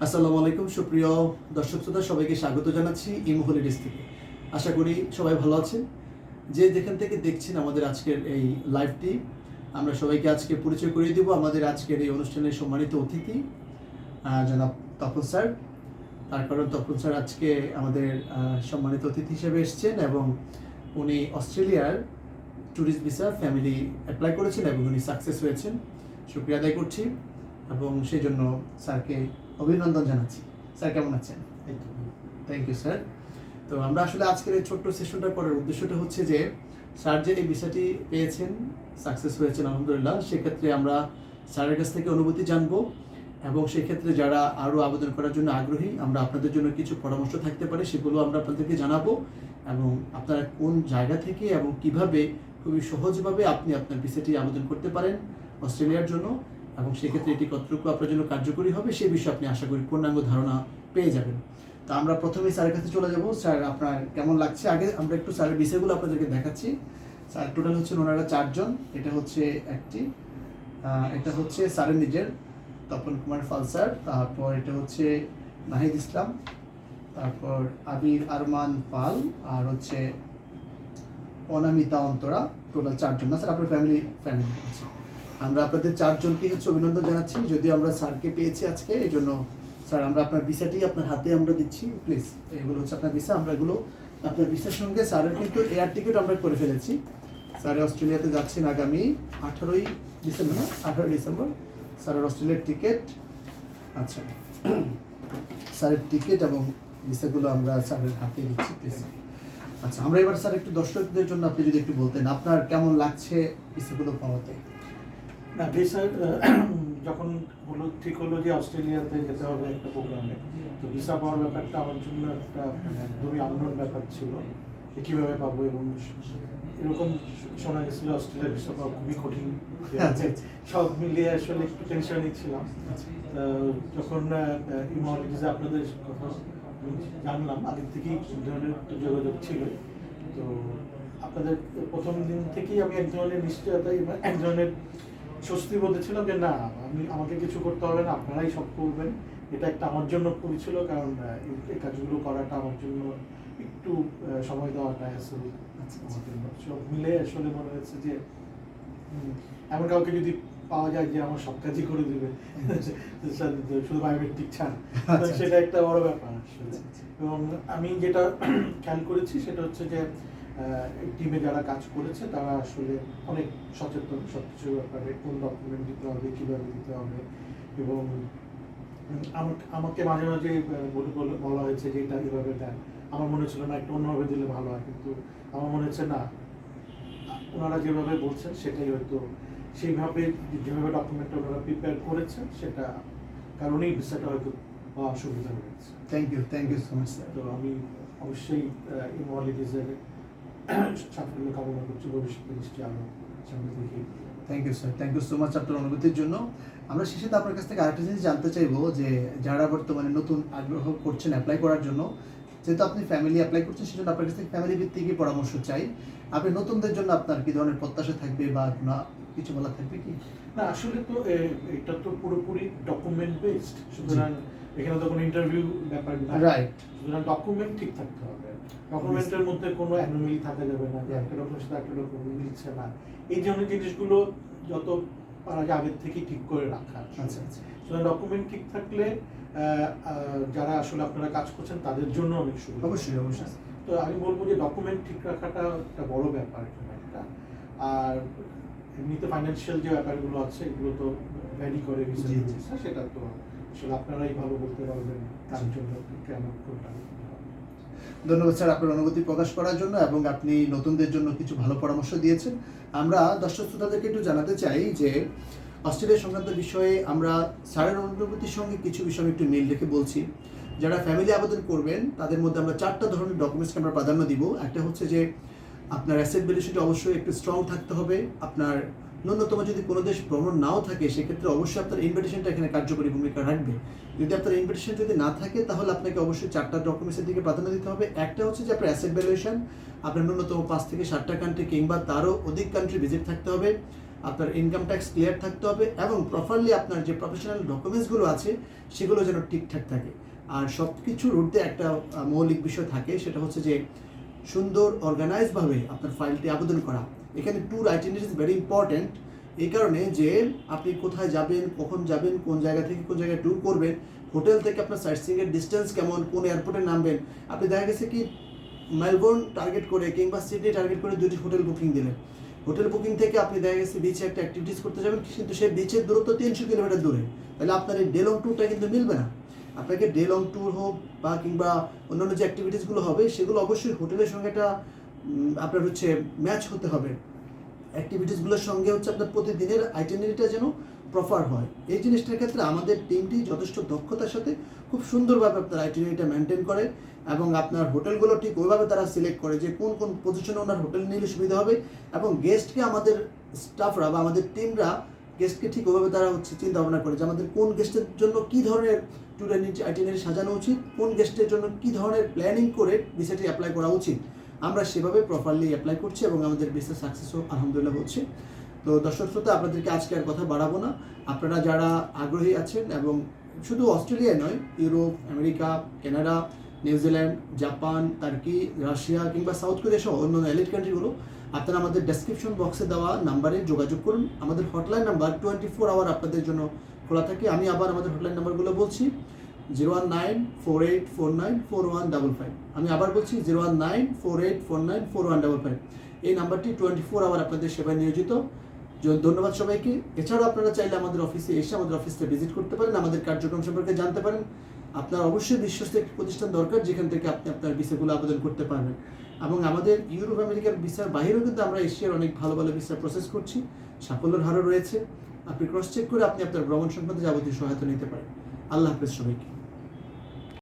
আসসালামু আলাইকুম সুপ্রিয় দর্শক শ্রোতা, সবাইকে স্বাগত জানাচ্ছি ইমো হলিডেজ থেকে। আশা করি সবাই ভালো আছেন। যে যেখান থেকে দেখছেন আমাদের আজকের এই লাইভটি, আমরা সবাইকে আজকে পরিচয় করিয়ে দেব আমাদের আজকের এই অনুষ্ঠানের সম্মানিত অতিথি জনাব তপন স্যার। তার কারণ তপন স্যার আজকে আমাদের সম্মানিত অতিথি হিসেবে এসেছেন এবং উনি অস্ট্রেলিয়ার ট্যুরিস্ট ভিসা ফ্যামিলি অ্যাপ্লাই করেছেন এবং উনি সাকসেস হয়েছেন। শুকরিয়া আদায় করছি এবং সেই জন্য স্যারকে অভিনন্দন জানাচ্ছি। স্যার কেমন আছেন? Thank you sir. তো আমরা আসলে আজকের এই ছোট্ট সেশনটা করার উদ্দেশ্যটা হচ্ছে যে স্যার যে এই ভিসাটি পেয়েছেন, সাকসেস হয়েছেন আলহামদুলিল্লাহ, সেক্ষেত্রে আমরা স্যারের কাছ থেকে অনুভূতি জানবো এবং সেক্ষেত্রে যারা আরও আবেদন করার জন্য আগ্রহী, আমরা আপনাদের জন্য কিছু পরামর্শ থাকতে পারে সেগুলো আমরা আপনাদেরকে জানাবো এবং আপনারা কোন জায়গা থেকে এবং কিভাবে খুবই সহজভাবে আপনি আপনার ভিসাটি আবেদন করতে পারেন অস্ট্রেলিয়ার জন্য এবং সেক্ষেত্রে এটি কতটুকু আপনার জন্য কার্যকরী হবে সে বিষয়ে আপনি আশা করি পূর্ণাঙ্গ ধারণা পেয়ে যাবেন। তো আমরা প্রথমেই স্যারের কাছে চলে যাব। স্যার আপনার কেমন লাগছে? আগে আমরা একটু স্যারের বিষয়গুলো আপনাদেরকে দেখাচ্ছি। স্যার টোটাল হচ্ছে ওনারা 4 জন। এটা হচ্ছে একটি, এটা হচ্ছে স্যারের নিজের তপন কুমার ফাল স্যার, তারপর এটা হচ্ছে নাহিদ ইসলাম, তারপর আবির আরমান পাল, আর হচ্ছে অনামিতা অন্তরা। টোটাল 4 জন না স্যার? আপনার ফ্যামিলি আছে। আমরা আপনাদের 4 জনকে হচ্ছে অভিনন্দন জানাচ্ছি। যদিও আমরা স্যারকে পেয়েছি আজকে, এই জন্য স্যার আমরা আপনার ভিসাটি আপনার হাতে আমরা দিচ্ছি। প্লিজ, এগুলো হচ্ছে আপনার ভিসা। আমরা এগুলো আপনার ভিসার সঙ্গে স্যারের কিন্তু এয়ার টিকিট আমরা করে ফেলেছি। স্যার অস্ট্রেলিয়াতে যাচ্ছেন আগামী 18ই ডিসেম্বর, না 18ই ডিসেম্বর স্যারের অস্ট্রেলিয়ার টিকিট। আচ্ছা, স্যারের টিকিট এবং ভিসাগুলো আমরা স্যারের হাতে দিচ্ছি প্লিজ। আচ্ছা, আমরা এবার স্যার একটু দর্শকদের জন্য আপনি যদি একটু বলতেন আপনার কেমন লাগছে ভিসাগুলো পাওয়াতে। না, ভিসা যখন ঠিক হলো যে অস্ট্রেলিয়াতে যেতে হবে একটা প্রোগ্রামে, তো ভিসা পাওয়ার ব্যাপারটা আমার জন্য একটা একদমই আননোন ব্যাপার ছিল যে কীভাবে পাবো, এবং এরকম শোনা গেছিলো অস্ট্রেলিয়ার ভিসা পাওয়া খুবই কঠিন। সব মিলিয়ে আসলে একটু টেনশনই ছিলাম। যখন ইমোলিটিসে আপনাদের কথা জানলাম, আগের থেকেই ধরনের যোগাযোগ ছিল, তো আপনাদের প্রথম দিন থেকেই আমি এক ধরনের নিশ্চয়তা, এক ধরনের স্বস্তি বলতেছিলাম যে না, আমাকে কিছু করতে হবে না, আপনারাই সব করবেন। এটা একটা আমার জন্য খুবই ছিল, কারণ এই কাজগুলো করাটা আমার জন্য একটু সময় দেওয়াটা আসলে সব মিলে আসলে মনে হচ্ছে যে এমন কাউকে যদি পাওয়া যায় যে আমার সব কাজই করে দেবে, শুধু বায়োমেট্রিক ছাড়া, সেটা একটা বড় ব্যাপার আসলে। এবং আমি যেটা খেয়াল করেছি সেটা হচ্ছে যে টিমে যারা কাজ করেছে তারা আসলে অনেক সচেতন সব কিছুর ব্যাপারে, কোন ডকুমেন্ট দিতে হবে, কীভাবে দিতে হবে। এবং আমাকে মাঝে মাঝে বলা হয়েছে যে এটা এভাবে দেন, আমার মনে হচ্ছিল না একটু অন্যভাবে দিলে ভালো হয়, কিন্তু আমার মনে হচ্ছে না, ওনারা যেভাবে বলছেন সেটাই হয়তো সেইভাবে, যেভাবে ডকুমেন্টটা ওনারা প্রিপেয়ার করেছেন সেটা কারণেই ভিসাটা হয়তো পাওয়া সুবিধা হয়েছে। Thank you so much sir. তো আমি অবশ্যই ইমোলিটিসের সাফল্য কামনা করছি, ভবিষ্যতে নিশ্চয়ই আরও সামনে দেখি। থ্যাংক ইউ সো মাচ আপনার অনুভূতির জন্য। আমরা শেষে আপনার কাছ থেকে আরেকটা জিনিস জানতে চাইবো যে যারা বর্তমানে নতুন আগ্রহ করছেন অ্যাপ্লাই করার জন্য, যেহেতু আপনি ফ্যামিলি অ্যাপ্লাই করছেন সেজন্য আপনার কাছ থেকে ফ্যামিলি ভিত্তিকই পরামর্শ চাই। আপনি নতুনদের জন্য আপনার কি ধরনের প্রত্যাশা থাকবে বা কিছু বলা থাকবে কি? না, আসলে তো এটা তো পুরোপুরি ডকুমেন্ট বেসড, সুতরাং এখানে তো কোনো ইন্টারভিউ ব্যাপার না, রাইট। সুতরাং ডকুমেন্ট ঠিক থাকতে হবে। ডকুমেন্টের মধ্যে কোনো অ্যানোমালি থাকা যাবে না, যে একটা ডকুমেন্টের সাথে একটা ডকুমেন্ট মিলছে না, এই ধরনের জিনিসগুলো যত পারা যায় আগের থেকেই ঠিক করে রাখা। আচ্ছা আচ্ছা। সুতরাং ডকুমেন্ট ঠিক থাকলে যারা আসলে আপনারা কাজ করছেন তাদের জন্য অনেক সুবিধা। অবশ্যই অবশ্যই। তো আমি বলবো যে ডকুমেন্ট ঠিক রাখাটা একটা বড় ব্যাপার এখানে একটা। আর এমনিতে ফাইন্যান্সিয়াল যে ব্যাপারগুলো আছে এগুলো তো ভ্যারি করে ভিসা, সেটা তো আসলে আপনারাই ভালো বলতে পারবেন তার জন্য কেমন কোনটা। ধন্যবাদ স্যার আপনার অনুভূতি প্রকাশ করার জন্য এবং আপনি নতুনদের জন্য কিছু ভালো পরামর্শ দিয়েছেন। আমরা দর্শক শ্রোতাদেরকে একটু জানাতে চাই যে অস্ট্রেলিয়া সংক্রান্ত বিষয়ে আমরা স্যারের অনুভূতির সঙ্গে কিছু বিষয় একটু মিল রেখে বলছি। যারা ফ্যামিলি আবেদন করবেন তাদের মধ্যে আমরা 4টা ধরনের ডকুমেন্টসকে আমরা প্রাধান্য দিব। একটা হচ্ছে যে আপনার অ্যাসেট ভ্যালুয়েশনটা অবশ্যই একটু স্ট্রং থাকতে হবে। আপনার ন্যূনতম যদি কোনো দেশ ভ্রমণ নাও থাকে সেক্ষেত্রে অবশ্যই আপনার ইনভিটেশনটা এখানে কার্যকরী ভূমিকা রাখবে। যদি আপনার ইনভিটেশন যদি না থাকে তাহলে আপনাকে অবশ্যই 4টা ডকুমেন্টসের দিকে প্রাধান্য দিতে হবে। একটা হচ্ছে যে আপনার অ্যাসেট ভ্যালুয়েশন, আপনার ন্যূনতম 5 থেকে 7টা কান্ট্রি কিংবা তারও অধিক কান্ট্রি ভিজিট থাকতে হবে। আপনার ইনকাম ট্যাক্স ক্লিয়ার থাকতে হবে এবং প্রপারলি আপনার যে প্রফেশনাল ডকুমেন্টসগুলো আছে সেগুলো যেন ঠিকঠাক থাকে। আর সব কিছুর ঊর্ধ্বে একটা মৌলিক বিষয় থাকে, সেটা হচ্ছে যে সুন্দর অর্গানাইজভাবে আপনার ফাইলটি আবেদন করা। এখানে tour itinerary is very important, এই কারণে যে আপনি কোথায় যাবেন, কখন যাবেন, কোন জায়গা থেকে কোন জায়গায় ট্যুর করবেন, হোটেল থেকে আপনার সাইটসিইংয়ের ডিস্টেন্স কেমন, কোন এয়ারপোর্টে নামবেন। আপনি দেখা গেছে কি মেলবোর্ন টার্গেট করে কিংবা সিডনি টার্গেট করে দুটি হোটেল বুকিং দিলেন, হোটেল বুকিং থেকে আপনি দেখা গেছে বিচে একটা অ্যাক্টিভিটিস করতে যাবেন, কিন্তু সেই বিচের দূরত্ব 300 কিলোমিটার দূরে, তাহলে আপনার এই ডে লং ট্যুরটা কিন্তু মিলবে না। আপনাকে ডে লং ট্যুর হোক বা কিংবা অন্যান্য যে অ্যাক্টিভিটিসগুলো হবে সেগুলো অবশ্যই হোটেলের সঙ্গে একটা আপনার হচ্ছে ম্যাচ হতে হবে। অ্যাক্টিভিটিসগুলোর সঙ্গে হচ্ছে আপনার প্রতিদিনের আইটিনারিটা যেন প্রপার হয়। এই জিনিসটার ক্ষেত্রে আমাদের টিমটি যথেষ্ট দক্ষতার সাথে খুব সুন্দরভাবে আপনার আইটিনারিটা মেনটেন করে এবং আপনার হোটেলগুলো ঠিক ওইভাবে তারা সিলেক্ট করে যে কোন কোন পজিশনে ওনার হোটেল নিলে সুবিধা হবে, এবং গেস্টকে আমাদের স্টাফরা বা আমাদের টিমরা গেস্টকে ঠিক ওইভাবে তারা হচ্ছে চিন্তা ভাবনা করে যে আমাদের কোন গেস্টের জন্য কী ধরনের ট্যুর আইটিনারি সাজানো উচিত, কোন গেস্টের জন্য কী ধরনের প্ল্যানিং করে ভিসাটি অ্যাপ্লাই করা উচিত। আমরা সেভাবে প্রপারলি অ্যাপ্লাই করছি এবং আমাদের বিজনেস সাকসেসও আলহামদুলিল্লাহ হচ্ছে। তো দর্শক শ্রোতা, আপনাদেরকে আজকে আর কথা বাড়াবো না। আপনারা যারা আগ্রহী আছেন এবং শুধু অস্ট্রেলিয়ায় নয়, Europe, America, Canada, New Zealand, Japan, turkey, Russia কিংবা সাউথ কোরিয়া সহ অন্যান্য এলিট কান্ট্রিগুলো, আপনারা আমাদের ডেসক্রিপশন বক্সে দেওয়া নাম্বারে যোগাযোগ করুন। আমাদের হটলাইন নাম্বার 24 আওয়ার আপনাদের জন্য খোলা থাকে। আমি আবার আমাদের হটলাইন নাম্বারগুলো বলছি, 01948494155। আমি আবার বলছি 01948494155। এই নাম্বারটি 24 আওয়ার আপনাদের সেবায় নিয়োজিত। ধন্যবাদ সবাইকে। এছাড়াও আপনারা চাইলে আমাদের অফিসে এসে আমাদের অফিসটা ভিজিট করতে পারেন, আমাদের কার্যক্রম সম্পর্কে জানতে পারেন। আপনার অবশ্যই বিশ্বস্ত একটি প্রতিষ্ঠান দরকার যেখান থেকে আপনি আপনার ভিসাগুলো আবেদন করতে পারবেন। এবং আমাদের ইউরোপ আমেরিকার ভিসার বাইরেও কিন্তু আমরা এশিয়ার অনেক ভালো ভালো ভিসার প্রসেস করছি, সাফল্যের হারও রয়েছে। আপনি ক্রস চেক করে আপনি আপনার ভ্রমণ সম্বন্ধে যাবতীয় সহায়তা নিতে পারেন। আল্লাহ হাফেজ সবাইকে।